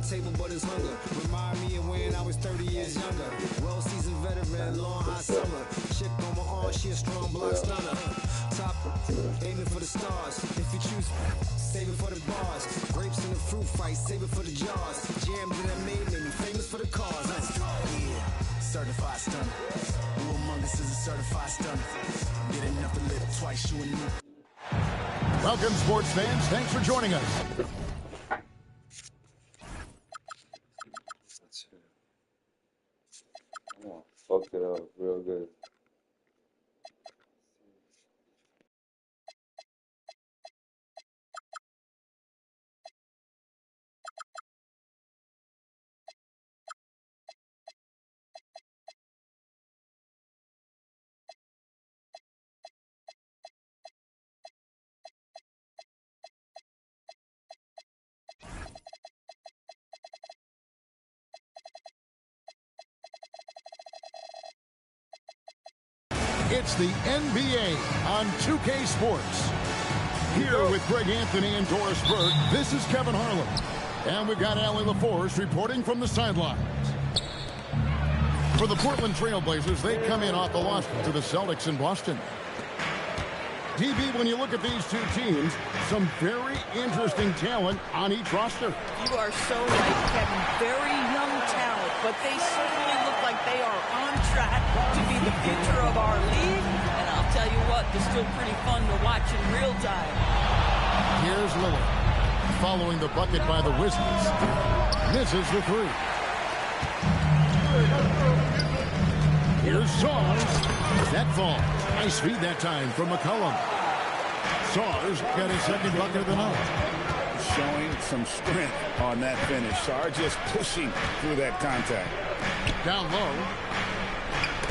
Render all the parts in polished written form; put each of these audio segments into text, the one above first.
table, but it's hunger. Remind me of when I was 30 years younger. Well-seasoned veteran, long hot summer. Chick on my arm, she a strong block stunner. Top, aiming for the stars. If you choose, save it for the bars. Grapes in the fruit fight, save it for the jars. Jam that made me famous for the cars. Yeah, certified stunner. Who among us is a certified stunner? Get enough to live twice, you and me. Welcome, sports fans. Thanks for joining us. Oh, fucked it up real good. It's the NBA on 2K Sports. Here with Greg Anthony and Doris Burke, this is Kevin Harlan. And we've got Allie LaForce reporting from the sidelines. For the Portland Trail Blazers, they come in off the loss to the Celtics in Boston. DB, when you look at these two teams, some very interesting talent on each roster. You are so right, Kevin. Very young talent, but they certainly look like they are on track to be the future of our league. And I'll tell you what, they're still pretty fun to watch in real time. Here's Lillard, following the bucket by the Wizards. Misses the three. Here's Sars. That falls. Nice feed that time from McCollum. Sars got his second bucket of the night. Showing some strength on that finish. Sars just pushing through that contact. Down low.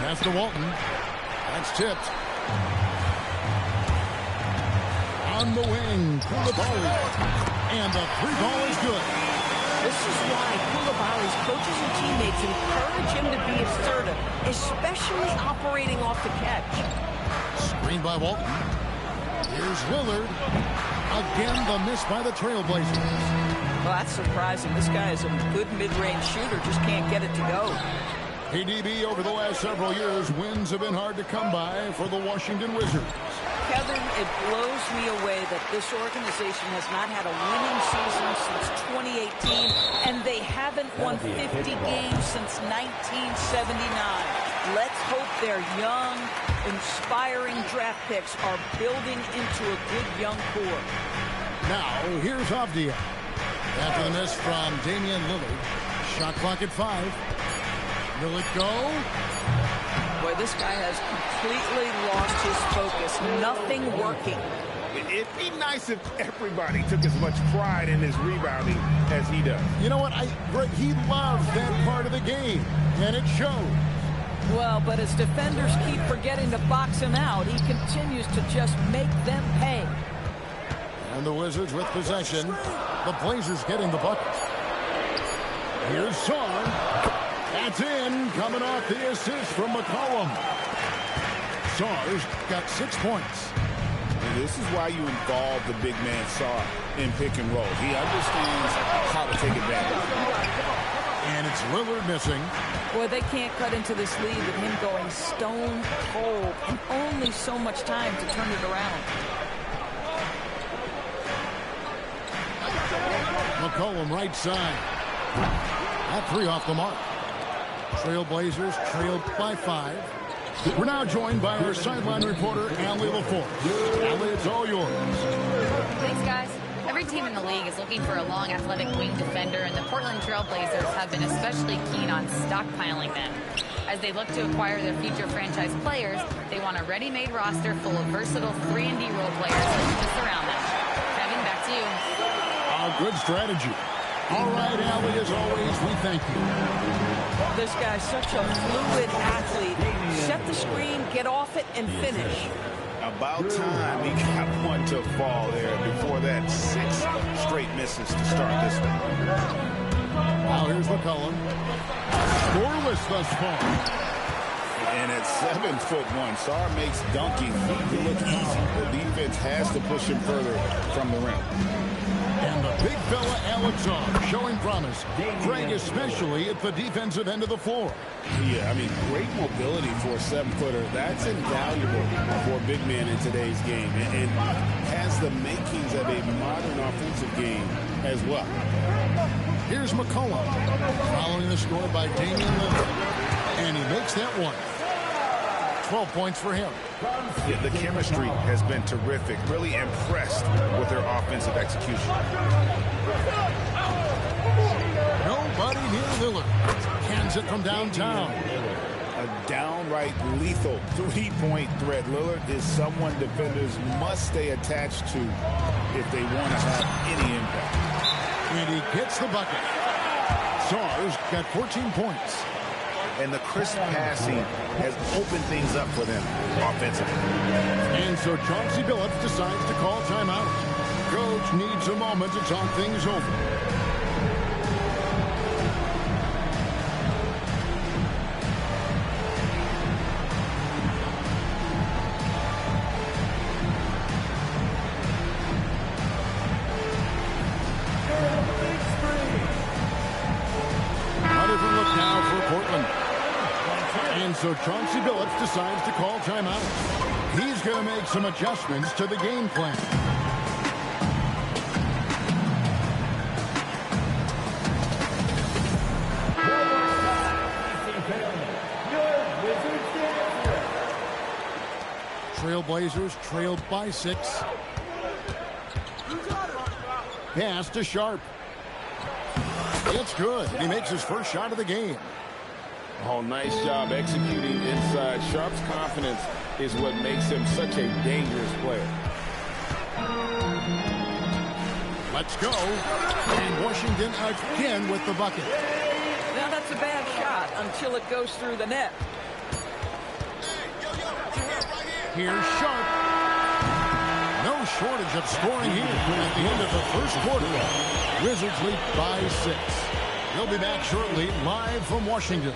Pass to Walton. That's tipped. On the wing, Koulibaly. And the free ball is good. This is why Koulibaly's coaches and teammates encourage him to be assertive, especially operating off the catch. Screen by Walton. Here's Lillard. Again, the miss by the Trailblazers. Well, that's surprising. This guy is a good mid-range shooter, just can't get it to go. PDB, over the last several years, wins have been hard to come by for the Washington Wizards. Kevin, it blows me away that this organization has not had a winning season since 2018, and they haven't won 50 games since 1979. Let's hope their young, inspiring draft picks are building into a good young core. Now, here's Avdia. After the miss from Damian Lillard. Shot clock at 5. Will it go? Boy, this guy has completely lost his focus. Nothing working. It'd be nice if everybody took as much pride in his rebounding as he does. You know what? He loves that part of the game, and it shows. Well, but as defenders keep forgetting to box him out, he continues to just make them pay. And the Wizards with possession. The Blazers getting the bucket. Here's Sar. That's in, coming off the assist from McCollum. Sar's got 6 points. And this is why you involve the big man Sar in pick and roll. He understands how to take advantage. And it's Lillard missing. Boy, they can't cut into this lead with him going stone cold and only so much time to turn it around. McCollum right side. That 3 off the mark. Trailblazers trailed by 5. We're now joined by our sideline reporter, Allie LaForce. Allie, it's all yours. Thanks, guys. Every team in the league is looking for a long, athletic wing defender, and the Portland Trailblazers have been especially keen on stockpiling them. As they look to acquire their future franchise players, they want a ready-made roster full of versatile 3-and-D role players to surround them. Kevin, back to you. Good strategy. All right, Allie, as always, we thank you. This guy's such a fluid athlete. Set the screen, get off it, and finish. About time he got one to fall there. Before that, 6 straight misses to start this one. Now here's McCollum. Scoreless thus far. And at 7'1", Sar makes dunking look easy. The defense has to push him further from the rim. And the big fella, Alex Ogg, showing promise. Greg, especially at the defensive end of the floor. Yeah, I mean, great mobility for a 7-footer. That's invaluable for a big man in today's game, and has the makings of a modern offensive game as well. Here's McCollum, following the score by Damian Lillard, and he makes that one. 12 points for him. Yeah, the chemistry has been terrific. Really impressed with their offensive execution. Nobody near Lillard. Cans it from downtown. A downright lethal three-point threat. Lillard is someone defenders must stay attached to if they want to have any impact. And he gets the bucket. Sars got 14 points. And the crisp passing has opened things up for them offensively. And so Chauncey Billups decides to call timeout. Coach needs a moment to talk things over. So Chauncey Billups decides to call timeout. He's going to make some adjustments to the game plan. Trailblazers trailed by 6. Pass to Sharp. It's good. He makes his first shot of the game. Oh, nice job executing inside. Sharp's confidence is what makes him such a dangerous player. Let's go. And Washington again with the bucket. Now that's a bad shot until it goes through the net. Here's Sharp. No shortage of scoring here at the end of the first quarter. Wizards lead by 6. He'll be back shortly, live from Washington.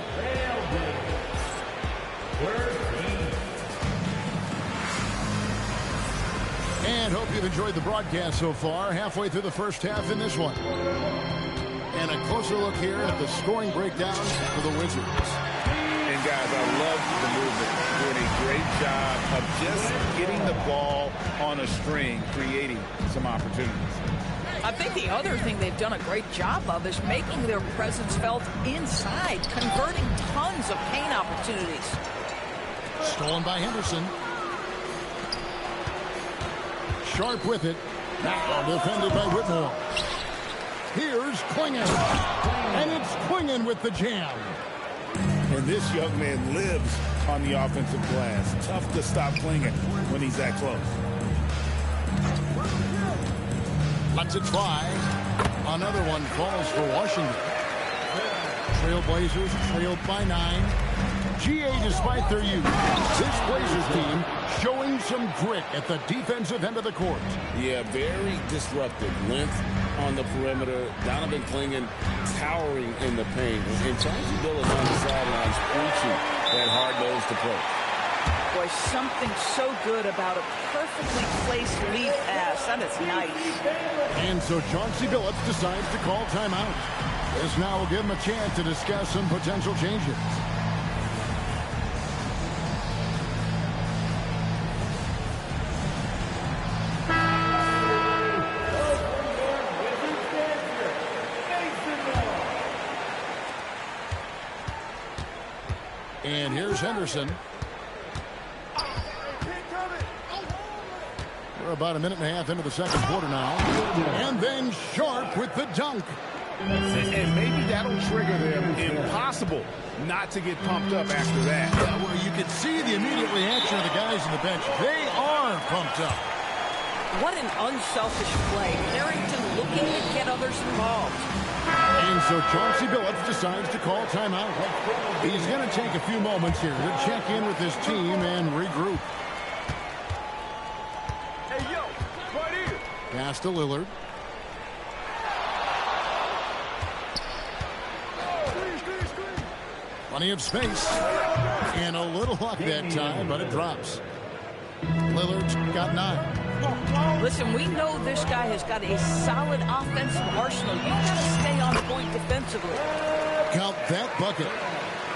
And hope you've enjoyed the broadcast so far. Halfway through the first half in this one. And a closer look here at the scoring breakdown for the Wizards. And guys, I love the movement. Doing a great job of just getting the ball on a string, creating some opportunities. I think the other thing they've done a great job of is making their presence felt inside, converting tons of paint opportunities. Stolen by Henderson. Sharp with it. Now defended by Whitmore. Here's Clingan. And it's Clingan with the jam. And this young man lives on the offensive glass. Tough to stop Clingan when he's that close. Lets it fly. Another one falls for Washington. Trailblazers trailed by 9. GA despite their youth. This Blazers team showing some grit at the defensive end of the court. Yeah, very disruptive. Length on the perimeter. Donovan Clingan towering in the paint. And Chauncey Billups on the sidelines preaching that hard-nosed approach. Boy, something so good about a perfectly placed lead pass. That is nice. And so Chauncey Billups decides to call timeout. This now will give him a chance to discuss some potential changes. And here's Henderson. We're about a minute and a half into the second quarter now. And then Sharp with the dunk. And maybe that'll trigger them. Impossible not to get pumped up after that. Yeah, well, you can see the immediate reaction of the guys on the bench. They are pumped up. What an unselfish play. Harrington looking to get others involved. And so Chauncey Billups decides to call timeout. He's going to take a few moments here to check in with his team and regroup. Hey, yo, right here. Pass to Lillard. Plenty of space. And a little luck that time, but it drops. Lillard's got 9. Listen, we know this guy has got a solid offensive arsenal. You've got to stay on point defensively. Count that bucket.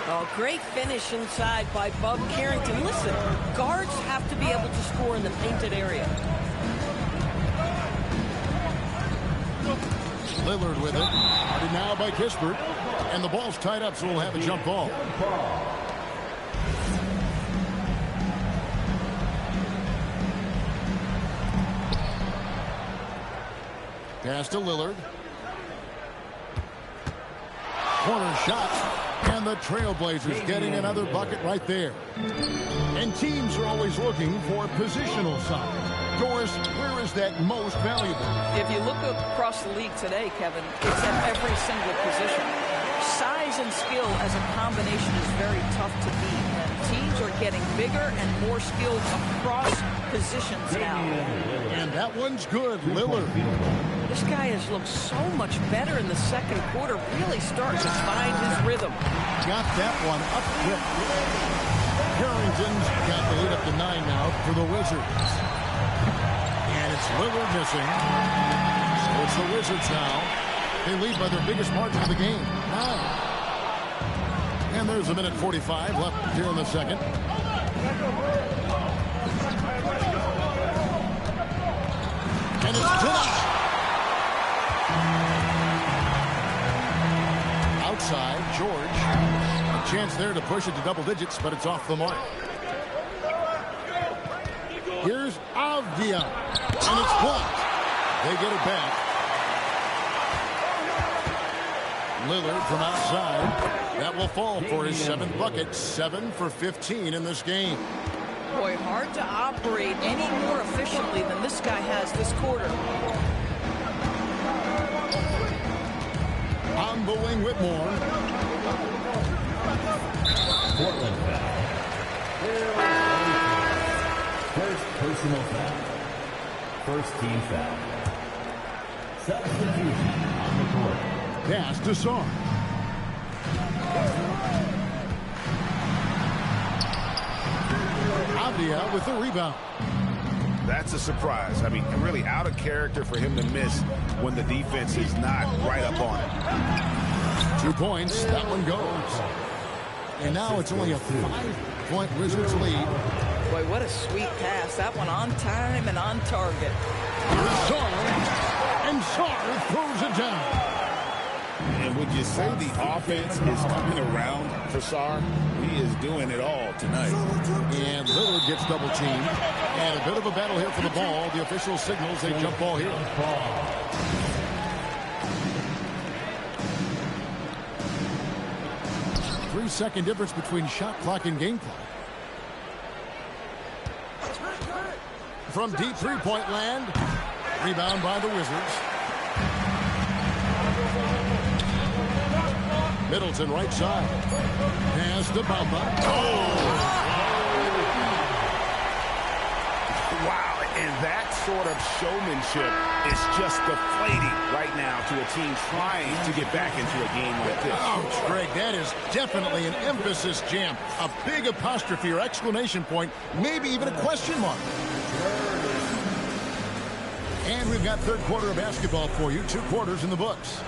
Oh, great finish inside by Bub Carrington. Listen, guards have to be able to score in the painted area. Lillard with it. Guarded now by Kispert. And the ball's tied up, so we'll have a jump ball. Pass to Lillard. Corner shot. And the Trailblazers getting another bucket right there. And teams are always looking for positional size. Doris, where is that most valuable? If you look across the league today, Kevin, it's at every single position. Size and skill as a combination is very tough to beat. And teams are getting bigger and more skilled across positions now. And that one's good, Lillard. This guy has looked so much better in the second quarter, really starting to find his rhythm. Got that one up quick. Carrington's got the lead up to 9 now for the Wizards. And it's Lillard missing. So it's the Wizards now. They lead by their biggest margin of the game, 9. And there's a minute 45 left here in the second. And it's denied. Outside, George. A chance there to push it to double digits, but it's off the mark. Here's Avdia. And it's blocked. They get it back. Lillard from outside. That will fall for his 7th bucket. 7 for 15 in this game. Boy, hard to operate any more efficiently than this guy has this quarter. On the wing, Whitmore. Portland foul. First personal foul. First team foul. Substitution on the court. Pass to Sarr. Avdia with the rebound. That's a surprise. I mean, really out of character for him to miss when the defense is not right up on it. 2 points. That one goes. And now it's only a 5-point Wizards lead. Boy, what a sweet pass. That one on time and on target. Here's Sarr. And Sarr throws it down. And would you say the offense is coming around for Sarr? He is doing it all tonight. And Lillard gets double teamed. And a bit of a battle here for the ball. The official signals a jump ball here. 3-second difference between shot clock and game clock. From deep three-point land. Rebound by the Wizards. Middleton right side. Pass to Bamba. Oh! Wow, and that sort of showmanship is just deflating right now to a team trying to get back into a game like this. Ouch, Greg, that is definitely an emphasis jam. A big apostrophe or exclamation point, maybe even a question mark. And we've got third quarter of basketball for you. 2 quarters in the books.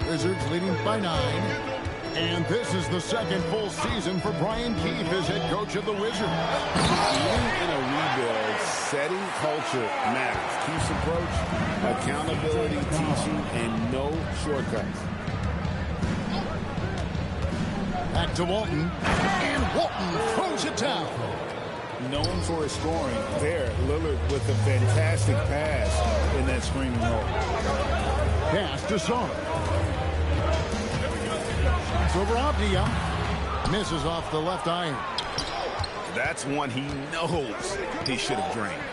Wizards leading by 9. And this is the second full season for Brian Keefe as head coach of the Wizards. Even in a rebuild, setting culture matters. Keefe's approach, accountability, teaching, and no shortcuts. Back to Walton. And Walton throws it down. Known for his scoring, there, Lillard with a fantastic pass in that screen and roll. Pass to Sarr. It's over Avdia. Misses off the left iron. That's one he knows he should have drained.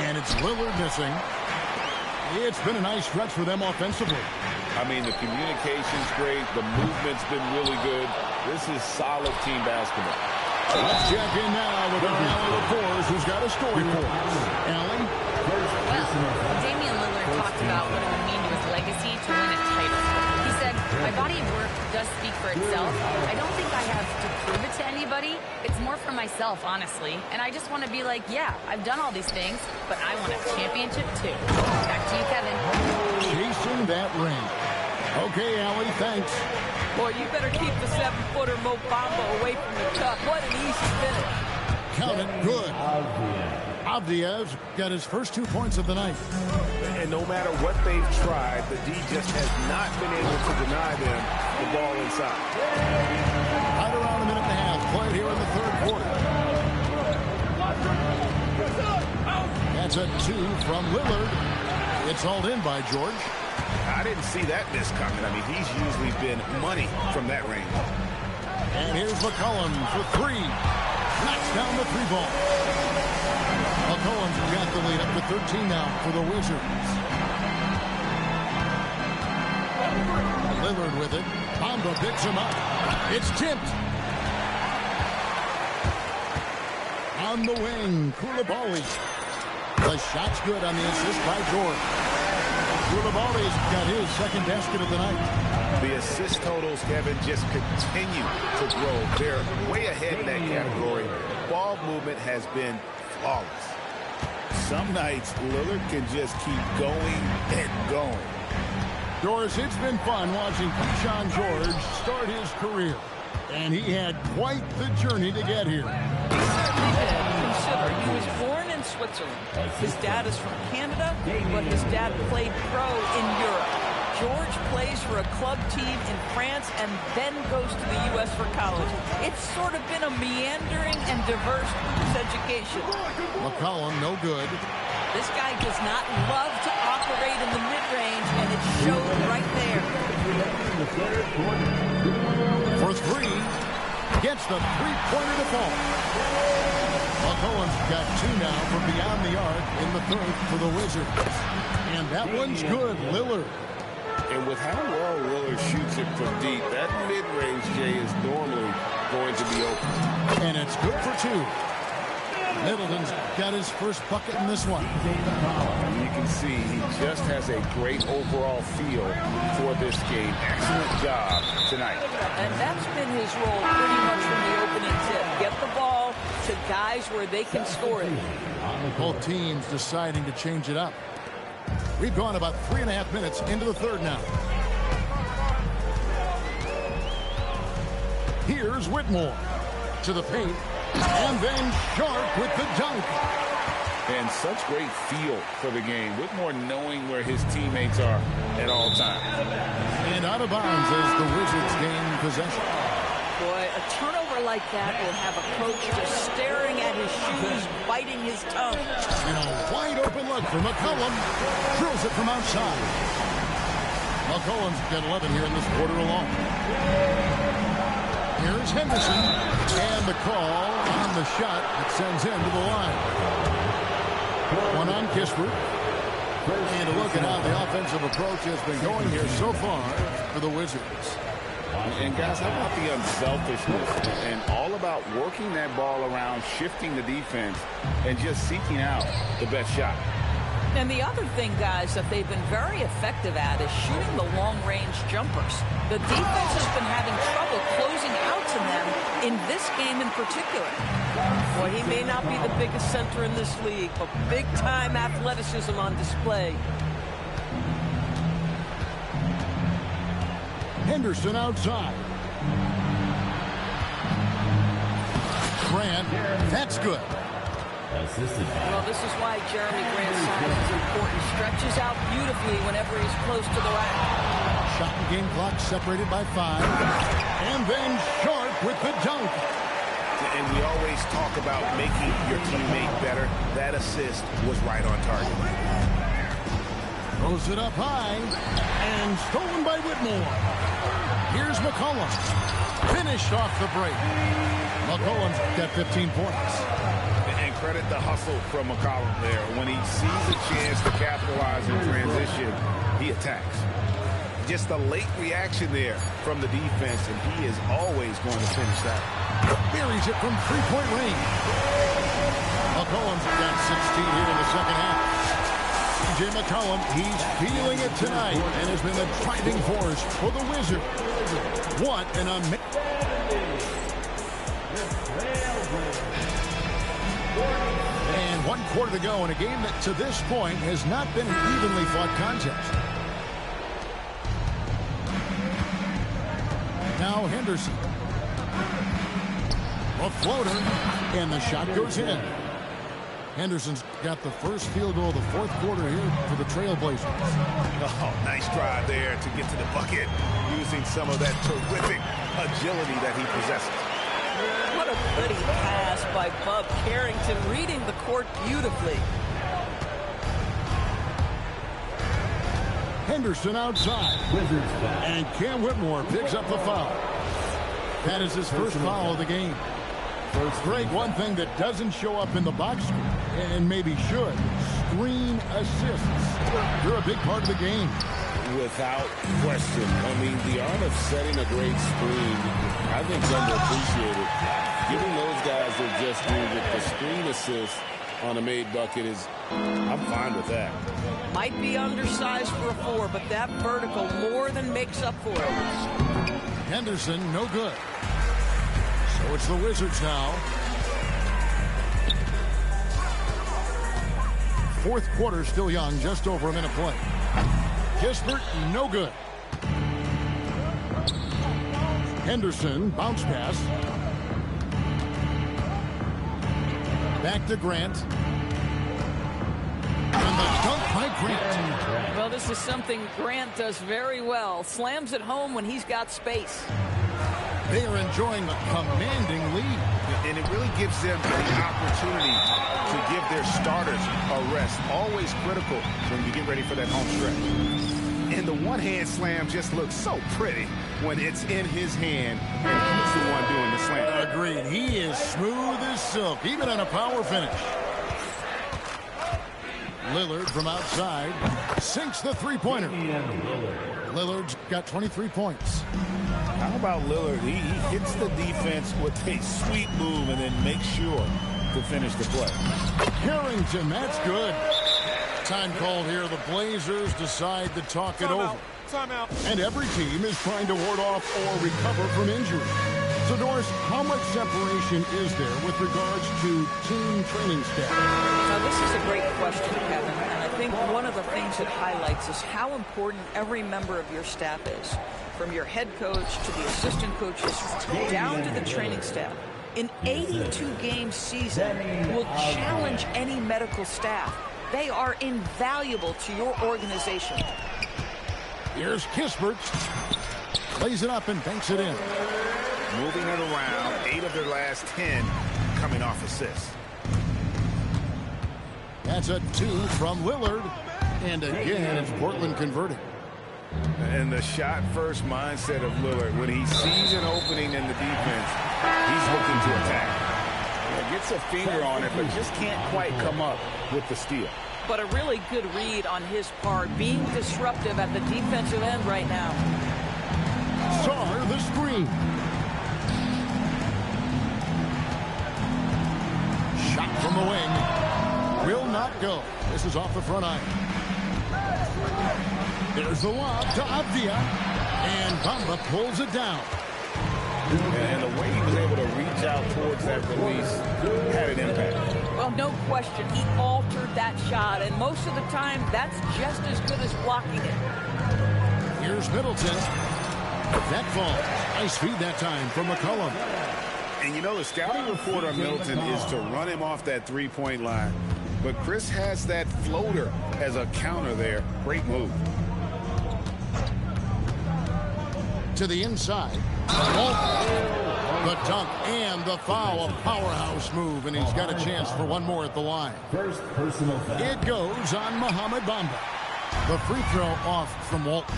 And it's Lillard missing. It's been a nice stretch for them offensively. I mean, the communication's great. The movement's been really good. This is solid team basketball. Let's check in now with our Allie LaForce, who's got a story for us. Allie? Well, Damian Lillard talked about what it would mean to his legacy to win a title. He said, I My body of work does speak for itself. I don't think I have to prove it to anybody. It's more for myself, honestly. And I just want to be like, yeah, I've done all these things, but I want a championship too. Back to you, Kevin. Chasing that ring. Okay, Allie, thanks. Boy, you better keep the 7-footer Mo Bamba away from the cup. What an easy finish. Count it, good. Avdiyev got his first 2 points of the night. And no matter what they've tried, the D just has not been able to deny them the ball inside. Right around a minute and a half played here in the third quarter. That's a 2 from Lillard. It's hauled in by George. I didn't see that miss coming. I mean, he's usually been money from that range. And here's McCollum for 3. Knocks down the 3 ball. McCollum's got the lead up to 13 now for the Wizards. Lillard with it. Bamba picks him up. It's tipped. On the wing, Koulibaly. The shot's good on the assist by George. Koulibaly's got his second basket of the night. The assist totals, Kevin, just continue to grow. They're way ahead in that category. Ball movement has been flawless. Some nights, Lillard can just keep going and going. Doris, it's been fun watching Keyshawn George start his career. And he had quite the journey to get here. He certainly did. Consider, he was born in Switzerland. His dad is from Canada, but his dad played pro in Europe. George plays for a club team in France and then goes to the U.S. for college. It's sort of been a meandering and diverse education. McCollum, no good. This guy does not love to operate in the mid-range, and it showed right there. For 3, gets the three-pointer to fall. McCollum's got 2 now from beyond the arc in the third for the Wizards. And that one's good, Lillard. And with how well Lillard shoots it from deep, that mid-range, Jay, is normally going to be open. And it's good for 2. Middleton's got his first bucket in this one. And you can see he just has a great overall feel for this game. Excellent job tonight. And that's been his role pretty much from the opening tip. Get the ball to guys where they can score it. Both teams deciding to change it up. We've gone about 3.5 minutes into the third now. Here's Whitmore to the paint. And then Sharp with the dunk. And such great feel for the game. Whitmore knowing where his teammates are at all times. And out of bounds as the Wizards gain possession. Boy, a turnover like that will have a coach just staring at his shoes, biting his tongue. And a wide open look for McCollum. Drills it from outside. McCollum's got 11 here in this quarter alone. Here's Henderson. And the call on the shot that sends him to the line. One on Kispert. And a look at how the offensive approach has been going here so far for the Wizards. And guys, how about the unselfishness and all about working that ball around, shifting the defense, and just seeking out the best shot. And the other thing, guys, that they've been very effective at is shooting the long-range jumpers. The defense has been having trouble closing out to them in this game in particular. Boy, he may not be the biggest center in this league, but big-time athleticism on display. Henderson outside. Grant, that's good. Well, this is why Jeremy Grant's size is important. Stretches out beautifully whenever he's close to the rack. Shot and game clock separated by 5. And then Sharp with the dunk. And we always talk about making your teammate better. That assist was right on target. Throws it up high. And stolen by Whitmore. Here's McCollum. Finished off the break. McCollum's got 15 points. And credit the hustle from McCollum there. When he sees a chance to capitalize in transition, he attacks. Just a late reaction there from the defense, and he is always going to finish that. Buries it from three-point range. McCollum's got 16 here in the second half. C.J. McCollum, he's feeling it tonight and has been the driving force for the Wizards. What an amazing... And 1 quarter to go in a game that to this point has not been an evenly fought contest. Now Henderson. A floater, and the shot goes in. Henderson's got the first field goal of the 4th quarter here for the Trailblazers. Oh, nice drive there to get to the bucket, using some of that terrific agility that he possesses. What a pretty pass by Bub Carrington, reading the court beautifully. Henderson outside. And Cam Whitmore picks up the foul. That is his first foul of the game. Greg, one thing that doesn't show up in the box score, and maybe should, screen assists. They're a big part of the game. Without question. I mean, the art of setting a great screen, I think, is underappreciated. Giving those guys their just due with the screen assist on a made bucket is, I'm fine with that. Might be undersized for a 4, but that vertical more than makes up for it. Henderson, no good. So it's the Wizards now. 4th quarter still young, just over a minute play. Kispert, no good. Henderson, bounce pass. Back to Grant. And the dunk by Grant. Well, this is something Grant does very well. Slams it home when he's got space. They are enjoying a commanding lead. And it really gives them the opportunity to give their starters a rest. Always critical when you get ready for that home stretch. And the one-hand slam just looks so pretty when it's in his hand and he's the one doing the slam. Agreed. He is smooth as silk, even on a power finish. Lillard from outside sinks the three-pointer. Lillard's got 23 points. How about Lillard? He hits the defense with a sweet move and then makes sure to finish the play. Carrington, that's good. Time called here. The Blazers decide to talk it over. Timeout. And every team is trying to ward off or recover from injury. So, Doris, how much separation is there with regards to team training staff? Now, this is a great question, Kevin, and I think one of the things it highlights is how important every member of your staff is, from your head coach to the assistant coaches down to the training staff. An 82-game season will challenge any medical staff. They are invaluable to your organization. Here's Kispert. Plays it up and banks it in. Moving it around, 8 of their last 10 coming off assists. That's a 2 from Lillard. And again, it's Portland converting. And the shot-first mindset of Lillard, when he sees an opening in the defense, he's looking to attack. Gets a finger on it, but just can't quite come up with the steal. But a really good read on his part, being disruptive at the defensive end right now. Sarr the screen. Shot from the wing. Will not go. This is off the front iron. There's the lob to Avdia. And Bamba pulls it down. And the way he was able to reach out towards that release had an impact. Well, no question. He altered that shot, and most of the time, that's just as good as blocking it. Here's Middleton. That falls. Nice feed that time from McCollum. And you know, the scouting report on Middleton is to run him off that three-point line. But Chris has that floater as a counter there. Great move. To the inside. The dunk and the foul. A powerhouse move, and he's got a chance for one more at the line. First personal foul. It goes on Mohamed Bamba. The free throw off from Walton.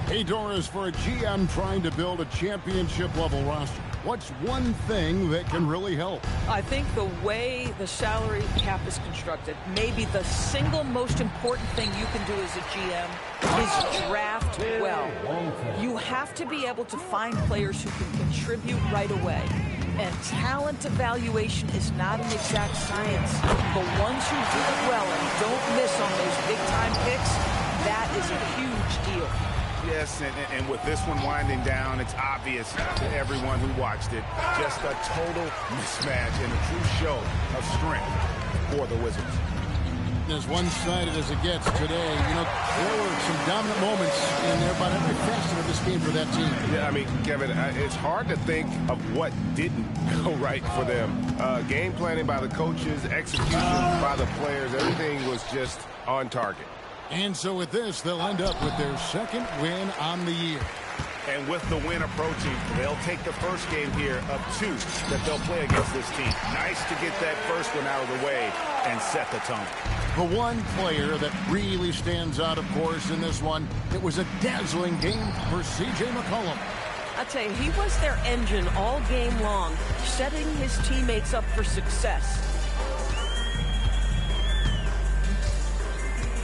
Hey, Doris, for a GM trying to build a championship-level roster, what's one thing that can really help? I think the way the salary cap is constructed, maybe the single most important thing you can do as a GM is draft well. You have to be able to find players who can contribute right away. And talent evaluation is not an exact science. The ones who do it well and don't miss on those big-time picks, that is a huge deal. Yes, and with this one winding down, it's obvious to everyone who watched it. Just a total mismatch and a true show of strength for the Wizards. As one-sided as it gets today, you know, there were some dominant moments in there about every facet of this game for that team. Yeah, I mean, Kevin, it's hard to think of what didn't go right for them. Game planning by the coaches, execution by the players, everything was just on target. And so with this, they'll end up with their second win on the year. And with the win approaching, they'll take the first game here of 2 that they'll play against this team. Nice to get that first one out of the way and set the tone. The one player that really stands out, of course, in this one, it was a dazzling game for C.J. McCollum. I tell you, he was their engine all game long, setting his teammates up for success.